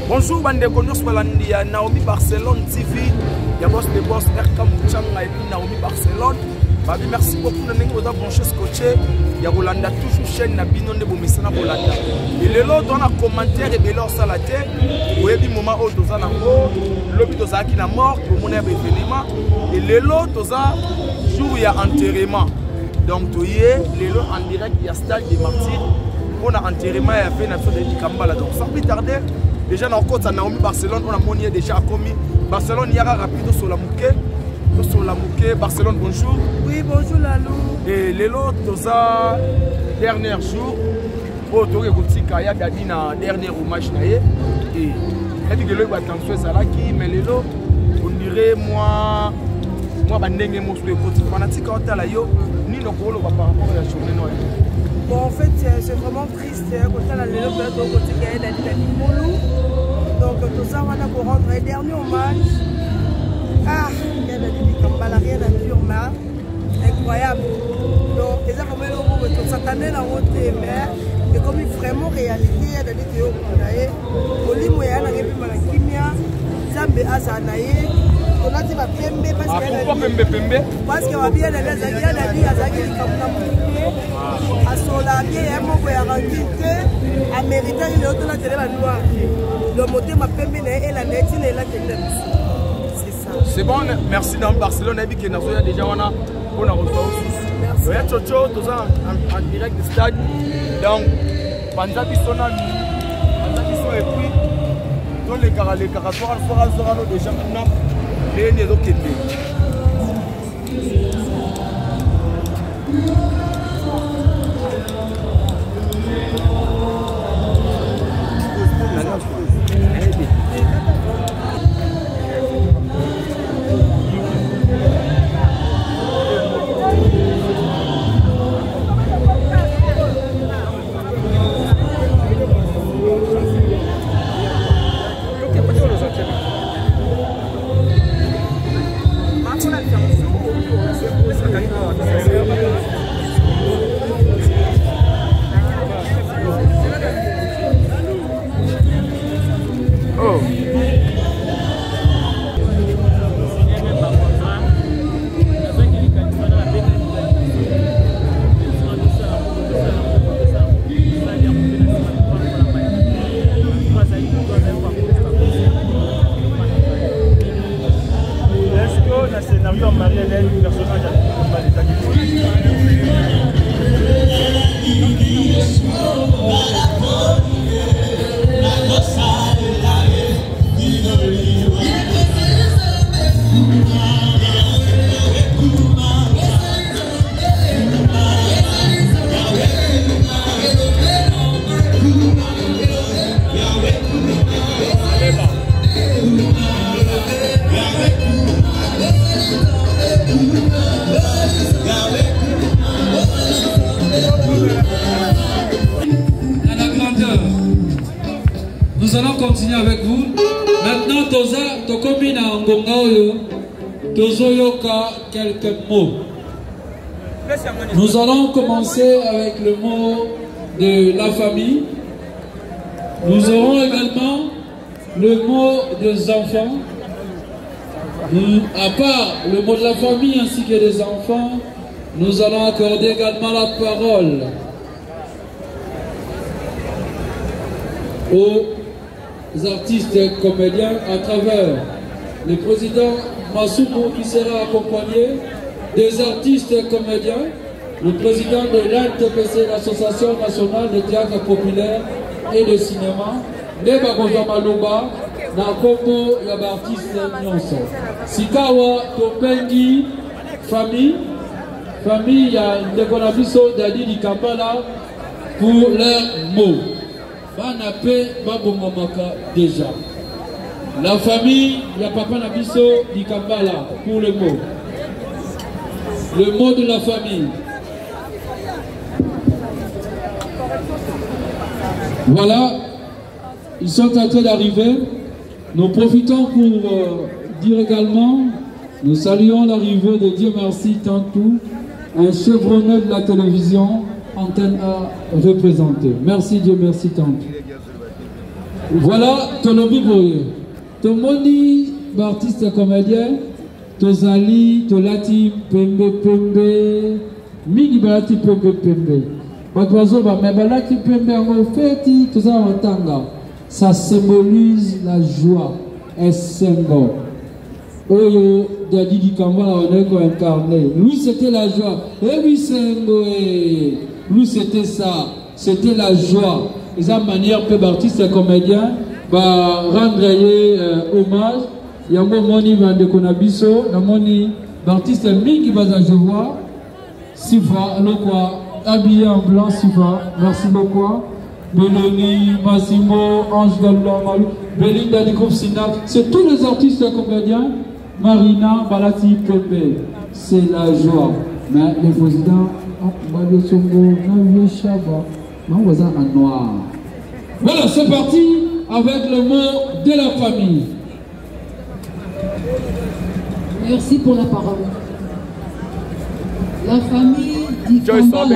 Bonjour, Bandeko Balandi, Naomi Barcelone TV. Il y a boss de boss RK Mouchanga et puis Naomi Barcelone. Babi, merci beaucoup de nous avoir branché scotché. Il y a Rolanda toujours chaîne Nabino de Bomissana Rolanda. Et le lot dans la commentaire et belor salate. Vous avez dit moment où tous en haut, l'objet tous qui na mort, qui au monde événement. Et le lot tous jour il y a enterrement. Donc tu y es, le lot en direct il y a stade des martyrs. On a enterrement et a fait une affaire de Kambala. Donc sans plus tarder. Déjà dans le côte à Naomi Barcelone, on a monnier déjà commis. Barcelone, il y a rapide sur la mouquet. Sur la mouquet. Barcelone, bonjour. Oui, bonjour Lalou. Et les lots, ça, dernier jour, pour tout le monde, il y a un dernier hommage. Et il y a des gens qui ont mais les lots, on dirait moi, je suis un fanatique de la yo, ni le rôle par rapport à la journée. Bon, en fait, c'est vraiment triste. Quand on a les gens qui donc, tout ça, on a pour rendre un dernier hommage. Ah, il y a des Kambala, rien à dire, mais incroyable. Donc, les gens qui cette année dans votre mère, et comme il vraiment réalité, il y a des vidéos qu'on a eu. Au lit, il y a des kimia, Zambé Azanaye. On a dit ma pembe parce qu'il y a parce qu'il y a bien des amis à Sola, il y a un mot qui a rendu à mériter il est autour de la télé noire. Le moteur m'a permis et la netine et la télé. C'est ça. C'est bon, merci dans Barcelone, qui est déjà on a reçu. Il y a Chocho, tout ça en direct du stade. Donc, pendant qu'ils sont là, et puis, dans les caractères, il sera déjà maintenant. Les nez d'Okende. Nous allons continuer avec vous. Maintenant, Toza, Tokomina Ngongaoyo, Tozoyoka, quelques mots. Nous allons commencer avec le mot de la famille. Nous aurons également le mot des enfants. À part le mot de la famille ainsi que des enfants, nous allons accorder également la parole aux artistes et comédiens à travers le président Massoumo qui sera accompagné des artistes et comédiens, le président de l'ANTPC, l'Association nationale de théâtre populaire et de cinéma, Neba Kozamaloba, na Kongo ya artiste nyonso. Sikawa Topengi famille ya Ndekonabiso Dadi di Kambala pour leurs mots. Banapé Babongomaka déjà. La famille ya Papa Nabiso di Kambala pour le mot. Le mot de la famille. Voilà, ils sont en train d'arriver. Nous profitons pour dire également, nous saluons l'arrivée de Dieu merci Tantou, un chevronné de la télévision, Antenne A représenté. Merci Dieu merci Tantou. Voilà, Tolobi Boye. Tomoni, artiste comédien, Tozali, Tolati, Pembe, Pembe, Mini Balati, Pembe, Pembe. Bakwazoba, mais Balati, Pembe, en fait, tout ça en tanga. Ça symbolise la joie, un symbole. Oyo, Dadi di Kambala, on est incarné. Lui, c'était la joie. Et lui, lui, c'était ça. C'était la joie. Et ça, manière, peu d'artistes et comédiens, va rendre hommage. Il y a un moment, il va de Konabiso, il y a un moment, l'artiste qui va à Jehovah. Sifa, le quoi, habillé en blanc, Sifa, merci beaucoup. Beloni, Massimo, Ange Gallon, Malou, Belinda du groupe Sinap, c'est tous les artistes et comédiens. Marina, Balati, Pepe, c'est la joie. Mais le président, Bado Songo, Navier Chaba, non, vous en noir. Voilà, c'est parti avec le mot de la famille. Merci pour la parole. La famille d'Ikambala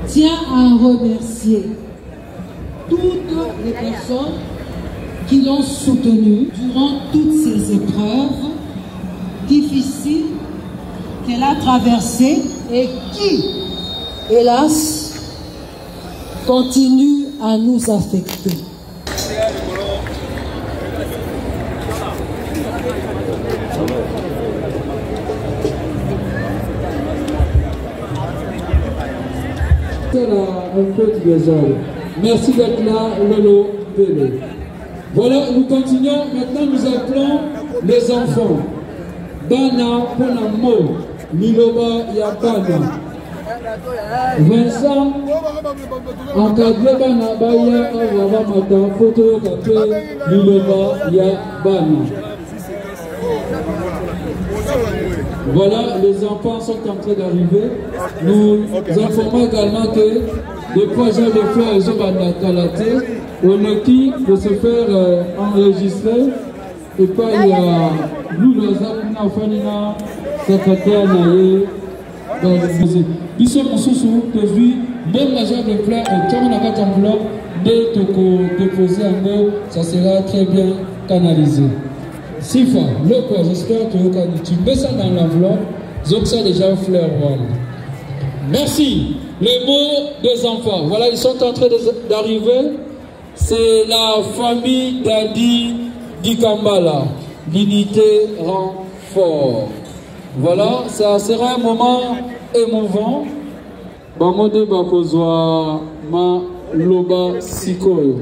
tient à remercier toutes les personnes qui l'ont soutenu durant toutes ces épreuves difficiles qu'elle a traversées et qui, hélas, continuent à nous affecter. Merci d'être là, Lolo Bélé. Voilà, nous continuons. Maintenant, nous appelons les enfants. Bana Ponamo, Miloba Yabana. Vincent, encadré Bana Baya, Avamata, Photo Kape, Miloba Yabana. Voilà, les enfants sont en train d'arriver. Nous informons également que les projets de fleurs et de Kalaté, on est qui de se faire enregistrer. Et pas il y a nous, les enfants, secrétaire Naye, dans le musée. Ils sont sous aujourd'hui, même l'agent de fleurs, et comme on a 4 enveloppes, dès que déposer un mot, ça sera très bien canalisé. Sifa, le quoi, j'espère que tu mets ça dans l'enveloppe, donc ça déjà fleur one. Merci. Les mots des enfants. Voilà, ils sont en train d'arriver. C'est la famille d'Adi Dikambala. L'unité rend fort. Voilà, ça sera un moment émouvant. Bamode Bakozwa Ma Loba Sikoyo.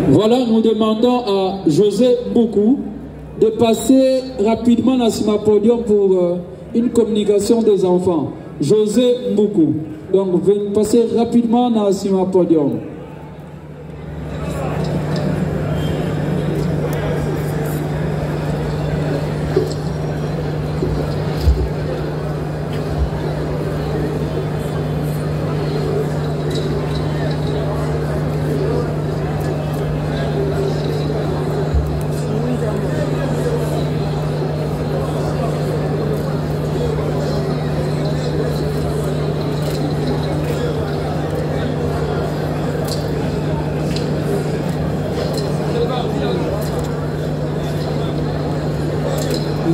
Voilà, nous demandons à José Mboukou de passer rapidement à Sima Podium pour une communication des enfants. José Mboukou. Donc, venez passer rapidement à Sima Podium.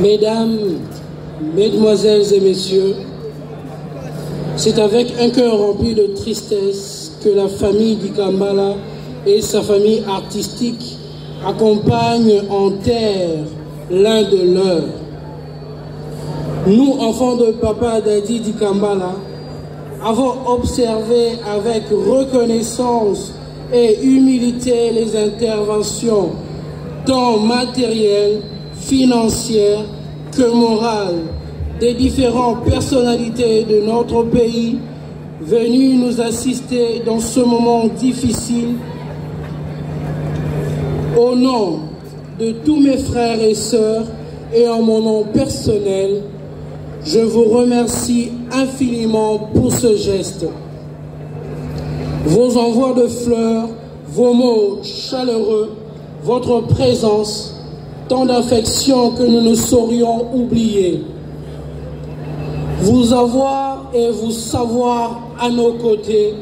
Mesdames, Mesdemoiselles et Messieurs, c'est avec un cœur rempli de tristesse que la famille Dikambala et sa famille artistique accompagnent en terre l'un de leurs. Nous, enfants de papa Dadi Dikambala, avons observé avec reconnaissance et humilité les interventions tant matérielles, financières que morales des différentes personnalités de notre pays venues nous assister dans ce moment difficile. Au nom de tous mes frères et sœurs et en mon nom personnel, je vous remercie infiniment pour ce geste. Vos envois de fleurs, vos mots chaleureux, votre présence, tant d'affection que nous ne saurions oublier. Vous avoir et vous savoir à nos côtés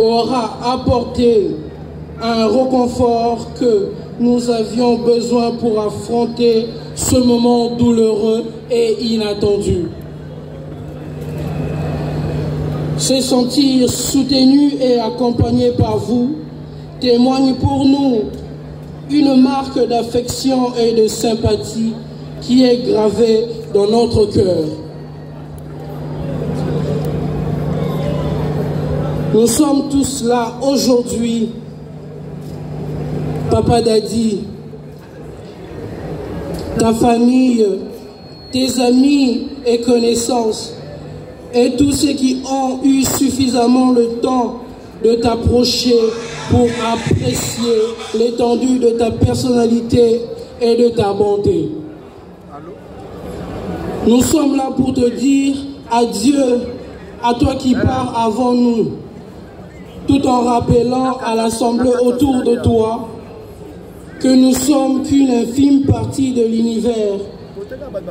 aura apporté un réconfort que nous avions besoin pour affronter ce moment douloureux et inattendu. Se sentir soutenu et accompagné par vous témoigne pour nous une marque d'affection et de sympathie qui est gravée dans notre cœur. Nous sommes tous là aujourd'hui, Papa Dadi, ta famille, tes amis et connaissances, et tous ceux qui ont eu suffisamment le temps de t'approcher pour apprécier l'étendue de ta personnalité et de ta bonté. Nous sommes là pour te dire adieu à toi qui pars avant nous, tout en rappelant à l'assemblée autour de toi que nous sommes qu'une infime partie de l'univers,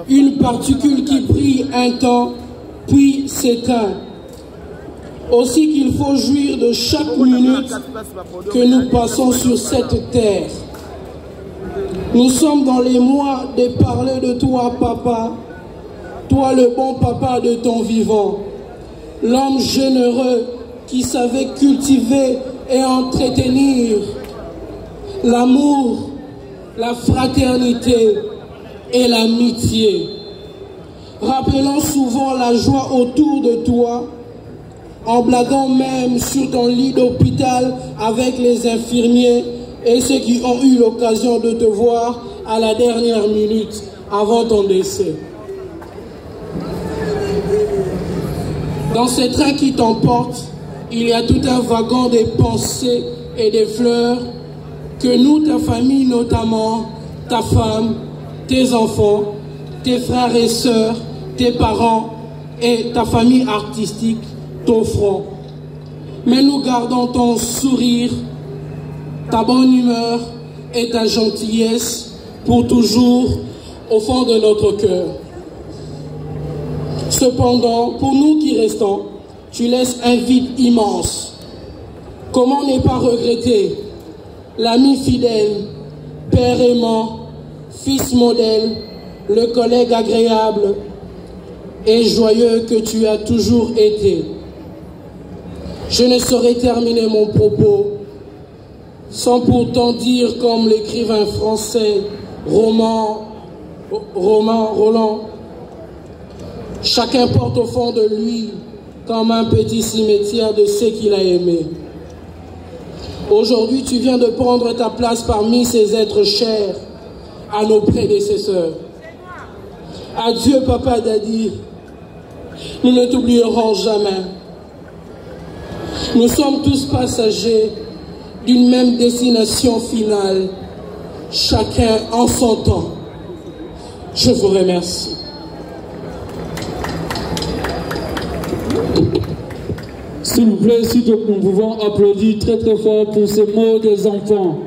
une particule qui brille un temps puis s'éteint. Aussi qu'il faut jouir de chaque minute que nous passons sur cette terre. Nous sommes dans les mois de parler de toi, papa, toi le bon papa de ton vivant, l'homme généreux qui savait cultiver et entretenir l'amour, la fraternité et l'amitié. Rappelant souvent la joie autour de toi, en blaguant même sur ton lit d'hôpital avec les infirmiers et ceux qui ont eu l'occasion de te voir à la dernière minute avant ton décès. Dans ce train qui t'emporte, il y a tout un wagon des pensées et des fleurs que nous, ta famille notamment, ta femme, tes enfants, tes frères et sœurs, tes parents et ta famille artistique t'offront. Mais nous gardons ton sourire, ta bonne humeur et ta gentillesse pour toujours au fond de notre cœur. Cependant, pour nous qui restons, tu laisses un vide immense. Comment ne pas regretter l'ami fidèle, père aimant, fils modèle, le collègue agréable et joyeux que tu as toujours été. Je ne saurais terminer mon propos sans pourtant dire comme l'écrivain français Roland, chacun porte au fond de lui comme un petit cimetière de ceux qu'il a aimés. Aujourd'hui, tu viens de prendre ta place parmi ces êtres chers à nos prédécesseurs. Adieu, Papa Dadi. Nous ne t'oublierons jamais. Nous sommes tous passagers d'une même destination finale, chacun en son temps. Je vous remercie. S'il vous plaît, si nous pouvons applaudir très très fort pour ces mots des enfants.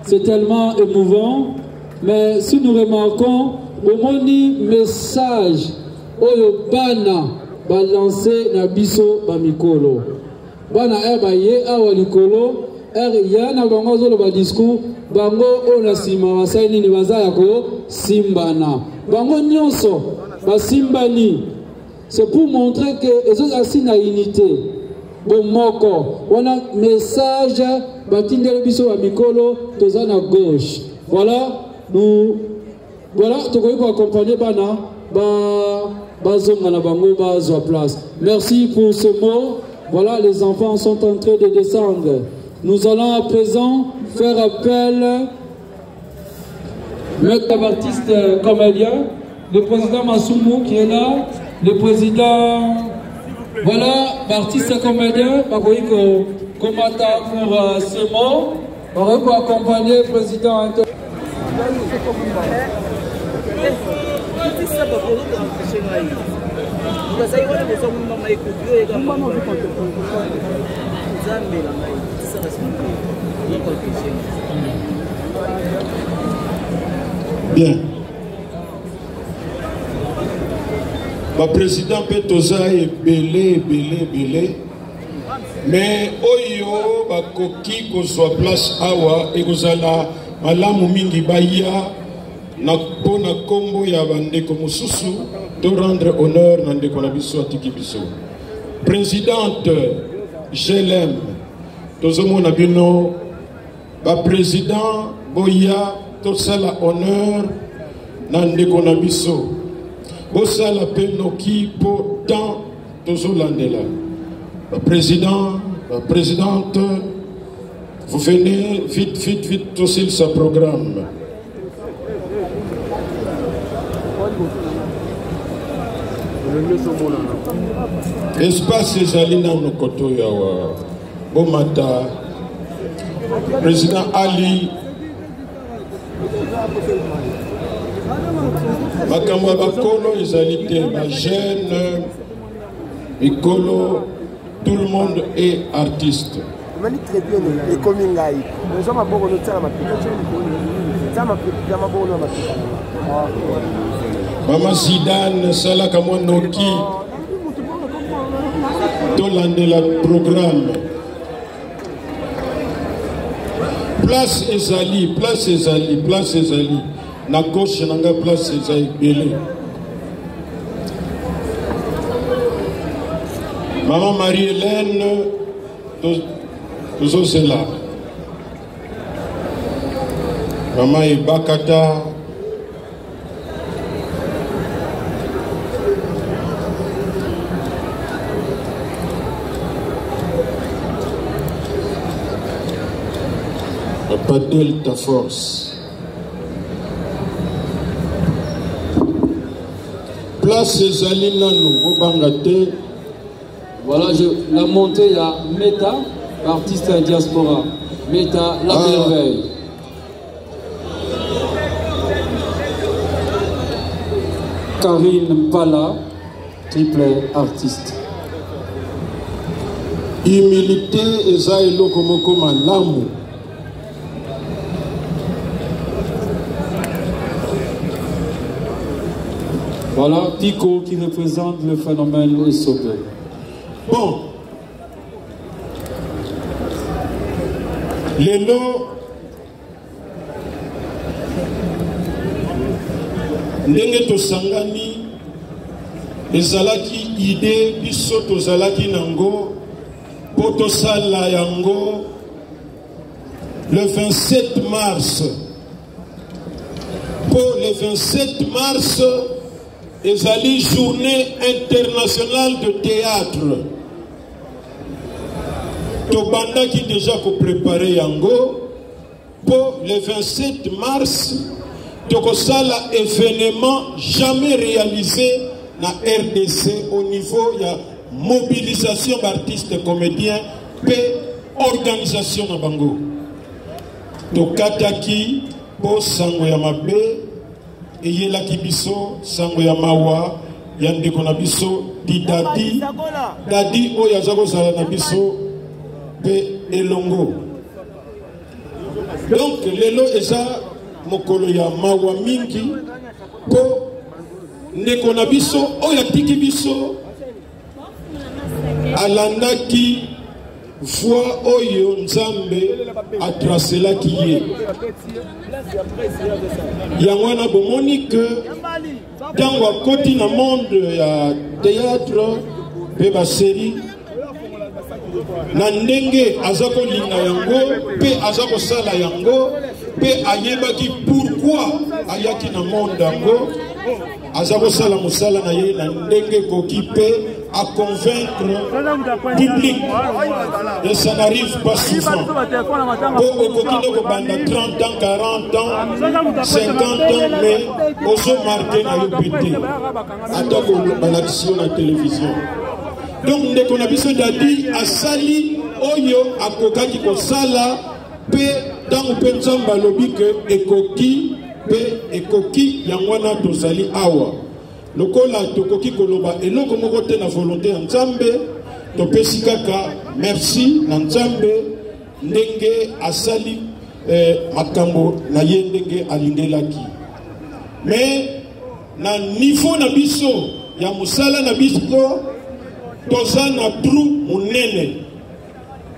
C'est tellement émouvant. Mais si nous remarquons, le moni message oyo bana balancer na biso ba mikolo. Bana ba ye awa likolo ya na bango zolo ba discours bango ona sima basali ni bazaya ko simbana. Bango nyonso ba simbani. C'est pour montrer que les autres assis na unité. Bon moko, on a message batindele biso ba mikolo toza na gauche. Voilà, nous voilà, tu peux accompagner bana bazonga na bango bazwa place. Merci pour ce mot. Voilà, les enfants sont en train de descendre. Nous allons à présent faire appel maître artiste comédien, le président Massoumou qui est là, le président, voilà, artiste comédien, combattant pour ces mots, on va accompagner le président. Bien. Le président Petoza est belé. Mais oyo bakoki ko soit place awa et kozala malamu mingi baya na pona kombo ya bandeko mususu de rendre honneur na ndeko na biso atiki biso. Présidente, je l'aime. Tozomona bino ba président boya tosala honneur na ndeko na biso. Bosala penoki po tant tozolandela. La présidente, vous venez vite aussi ce programme. Espace Zalina Nokoto Yawa, Bomata, président Ali, Makamwa Bakolo, Izalité, ma jeune, Mikolo. Tout le monde est artiste. Maman Zidane, Salaka Monoki, Tolandela programme. Place Ezali. Na gauche, nanga place Ezali Belé. Maman Marie-Hélène, nous sommes là. Maman Ibakata. Papa Delta Force. Place Zalina nous, Bangate. Voilà, la montée, il y a Meta, artiste diaspora. Meta, la merveille. Karine Pala, triple artiste. Humilité et Zaïlo comme l'amour. Voilà, Pico qui représente le phénomène Esobe. Bon, lelo ndenge tosangani ezalaki idée biso tozalaki nango po tosala yango le 27 mars. Pour le 27 mars ezali journée internationale de théâtre. Tobanda qui déjà préparé yango pour le 27 mars tokosala événement jamais réalisé na RDC au niveau de la mobilisation d'artistes comédiens et organisation na bango. Tokataki po sango ya mabe eyelaki biso sango ya mawa ya ndeko na biso dadi oyo aza kozala na biso pe elongo. Donc lelo eza mokolo ya mawa mingi po ndeko na biso oyo atiki biso alandaki voix oyo nzambe atracelaki ye. Yango wana bomoni ke ntango akoti na monde ya théâtre pe basérie na ndenge aza kolinga yango pe aza kosala yango pe ayebaki pourquoi ayaki na monde yango aza kosala mosala na ye na ndenge koki pe à convaincre public. Et ça n'arrive pas souvent. Pour au coquille de banda 30 ans, 40 ans, 50 ans, mais aussi marqué dans le PT. Attends l'action à la télévision. Donc, dès qu'on a besoin d'adi, à Sali, Oyo, à Kokaki Kosala, P, dans le Penzamba lobby que Ekoki, P, Ekoki, Yangwana Tosali Awa. lokola tokoki koloba eloko moko te na volonté ya Nzambe topesi kaka merci na Nzambe ndenge asali makambo na ye ndenge alingelaki. Mais na niveau na biso ya musala na biso toza na trou munene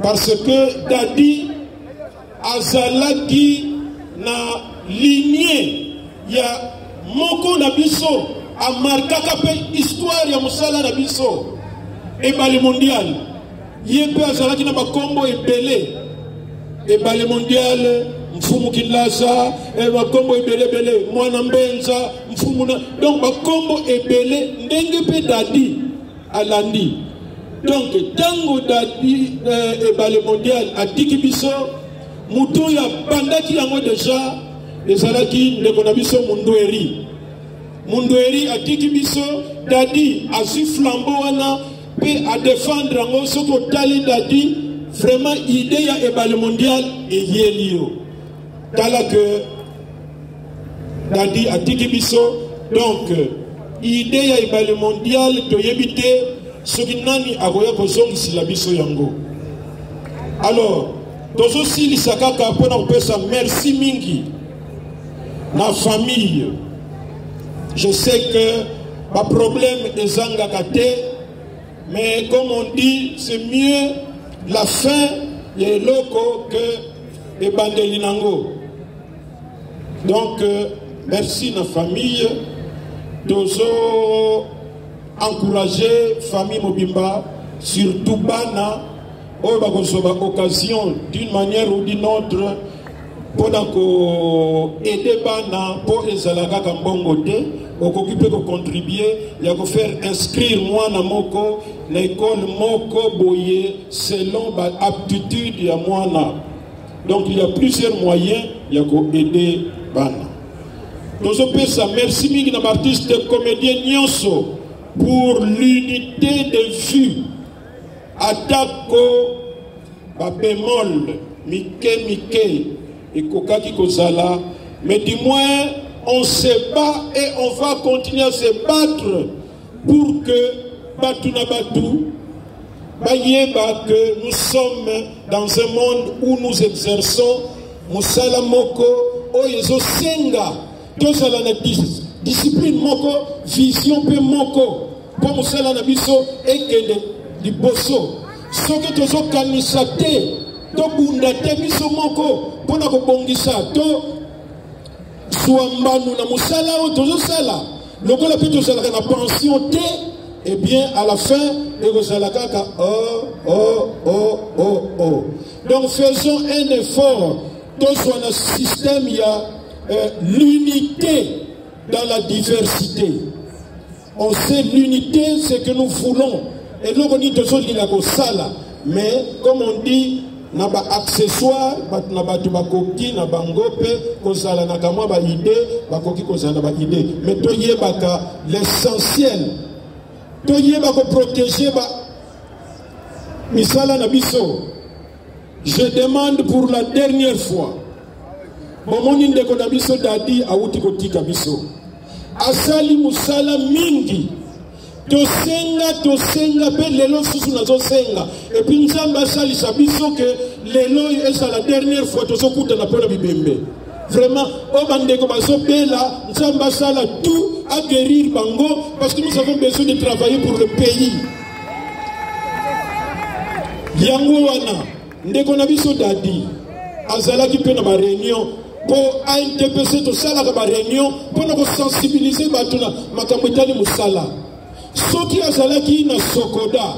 parce que Dadi azalaki na lignée ya moko na biso amarkaka pe histoire ya musala na biso ebale mondial ye pe azalaki na bakombo ebele ebale mondial mfumu Kinlaza bakombo ebele mwana mbenza mfumu na donc bakombo ebele ndenge pe Dadi alandi. Donc tango Dadi ebale mondial atiki biso mutu ya bandaki yango deja ezalaki ndeko na biso Mundueri atiki biso Dadi azi flambeau wana pe a défendre yango soki otali Dadi vraiment idée ya ebale mondial eyeli yo tala que Dadi atiki biso donc idée ya ebale mondial toyebi te soki nani akoya kozongisila biso yango. Alors tozo silisa kaka mpona kopesa merci mingi na famille. Je sais que ma problème ezangaka te, mais comme on dit c'est mieux la fin ya eloko que ebandeli nango. Donc merci na famille tozo encourager famille Mobimba surtout bana oyo bakozoba occasion d'une manière ou d'une autre mpona koede bana mpo ezala kaka mbongo te okoki mpe kocontribue ya kofaire inscrire mwana moko na ekole moko boye selon baaptitude ya mwana. Donc il y a plusieurs moyens ya koede bana. Tozopesa merci mingi na baartiste comédien nyonso pour l'unité de vue. Atako babémol Mike et Kokaki Kozala, mais du moins on se bat et on va continuer à se battre pour que Batuna Batu Bayeba que nous sommes dans un monde où nous exerçons Musala Moko Oyezo Senga Tozala na discipline Moko vision pe Moko pour Musala na biso ekende di boso soki tozo kanisa te to bunda te biso moko pona ko bongisa to swambanu na musala o tozo sala lokola pe to sala na pension te, et bien à la fin et sala kaka donc faisons un effort to soit un système il y a l'unité dans la diversité. On sait l'unité c'est que nous voulons. Et nous on dit toujours qu'il y a que ça, mais comme on dit, na ba accessoire, na ba tubakoki, na ba ngope, ko sala na kamwa ba idée, ba koki ko sala ba idée. Mais to yebaka l'essentiel, to yebaka protéger ba misala na biso. Je demande pour la dernière fois, momoni ndeko na biso Dadi awuti kotika biso. Asali musala mingi. Tosenga pe lelo susu nazo senga et puis Nzambe asalisa biso que lelo eza la dernière fois tozokuta na pona bibembe vraiment o bandeko bazo bela Nzambe asala tout à guérir bango parce que nous avons besoin de travailler pour le pays yango wana ndeko na biso Dadi azalaki pe na ba réunion pour ANTPC to sala ka ba réunion pour nous sensibiliser batuna makambo etali musala. Soki azalaki na Sokoda,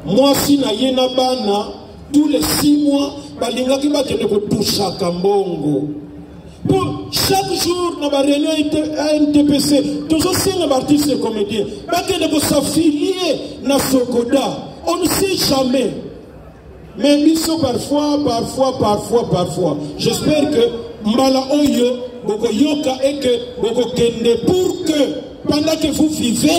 mwasi na ye na bana, tous les 6 mois, balingaki bakende kotusha kambongo. Pour chaque jour, na ba réunion ANTPC, toujours c'est un artiste et comédien, bakende ko s'affilier na Sokoda. On ne sait jamais. Mais biso parfois. J'espère que mbala oyo boko yoka et que boko kende pour que pendant que vous vivez,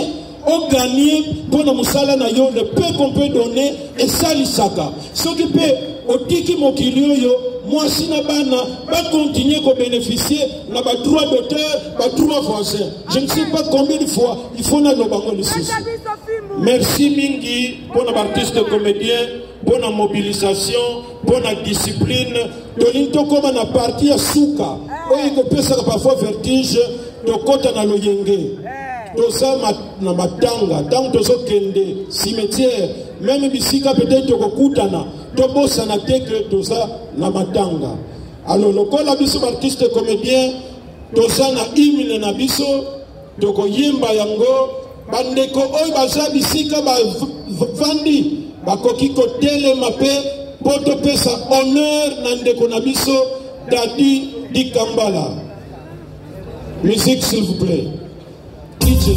on gagne pour le musala na yo le peu qu'on peut donner et ça l'isaka. Ce qui peut au tiki mokilio yo moi si na bana va continuer à bénéficier na ba droit d'auteur, ba droit voisin. Je ne sais pas combien de fois il faut na lobango le souci. Merci mingi pour nos artistes comédiens, pour la mobilisation, pour la discipline. Tolinto comme na partie à souka. Oyi ko pesa parfois vertige to kota na loyenge. Toza na matanga, tant tozo kende cimetière, même bisika peut-être to kokutana, to bossa na teke toza na matanga. Alors lokola biso artiste comédien, toza na hymne na biso, to ko yemba yango. Bandeko oyo baza bisika bavandi bakoki kotelema pe po topesa honneur na ndeko na biso Dadi Di Kambala. Musique s'il vous plaît. DJ.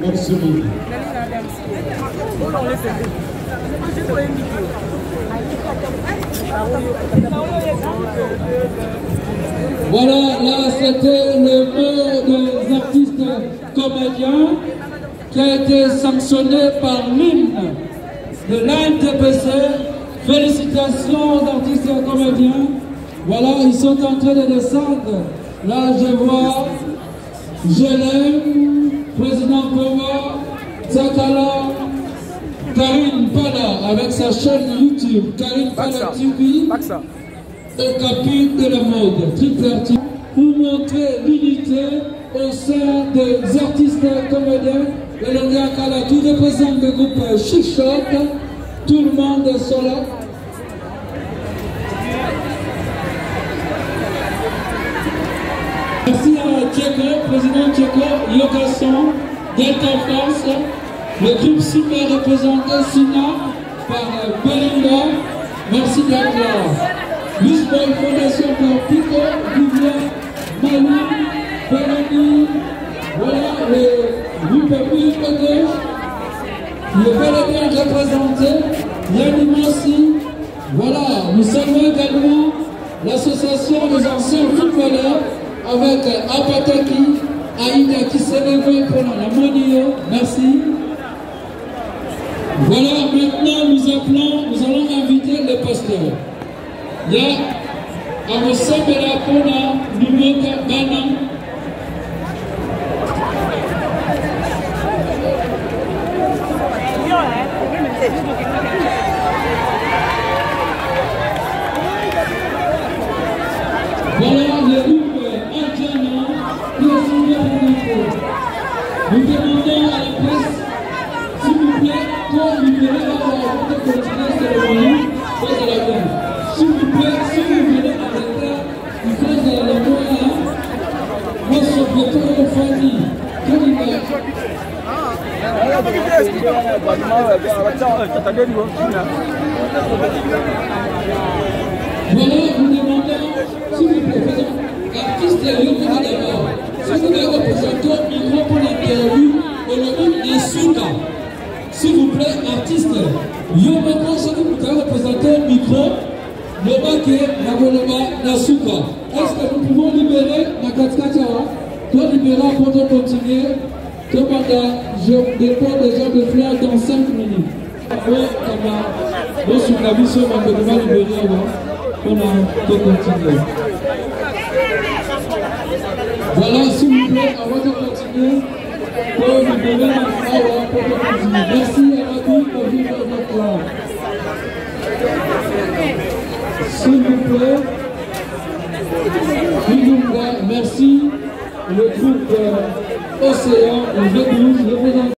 Merci beaucoup. Voilà, là c'était le mot des artistes comédiens qui a été sanctionné par l'hymne de l'ANTPC. Félicitations aux artistes et comédiens. Voilà, ils sont en train de descendre. Là je vois Je l'aime, Président Kowa, Zakala, Karine Pala avec sa chaîne YouTube, Karine Pala TV, au capit de la mode, tripartite, pour montrer l'unité au sein des artistes comédiens. Et le Zakala, tout représente le groupe Chic Shot, tout le monde est sur là. Merci à Tcheko, président Tcheko, Yokason, Delta France, le groupe super représenté Sina par Belinda, merci d'être là. Lisbonne Fondation par Pico, Vivian, Manu, Bellamy, voilà le groupe public de gauche, le Bellamy représenté, Yannick Mossi, voilà, nous saluons également l'association des anciens footballeurs, avec Apataki, Aïda qui s'est levée pendant la Monio, merci. Voilà, maintenant nous allons inviter le pasteur. Il y a Amosabela Pona, Numoka Bana. Voilà le groupe Adjana qui est suivi par l'info. Nous demandons à la presse, s'il vous plaît, de libérer la parole pour continuer cette cérémonie face à la guerre. S'il vous plaît, si vous venez en retard, il faut à la moya, moi je suis plutôt aux familles. Quel est voilà, nous demandons, s'il vous plaît, artiste Yoko d'abord. Si vous voulez représenter au micro pour l'interview, au nom de Souka. S'il vous plaît, artiste Yoko, si vous pouvez représenter au micro, le baquet, la Goloba, la Souka. Est-ce que nous pouvons libérer la Katskatiawa? Toi, libérer pour te continuer. Toi, je dépose déjà de fleurs dans 5 minutes. Moi, sur la mission, on va libérer avant. On a de continuer. Voilà, s'il vous plaît, avant de continuer, pour nous donner un awa pour continuer. Merci à tous pour vivre notre plan. S'il vous plaît, merci. Le groupe Océan, le V12, le président.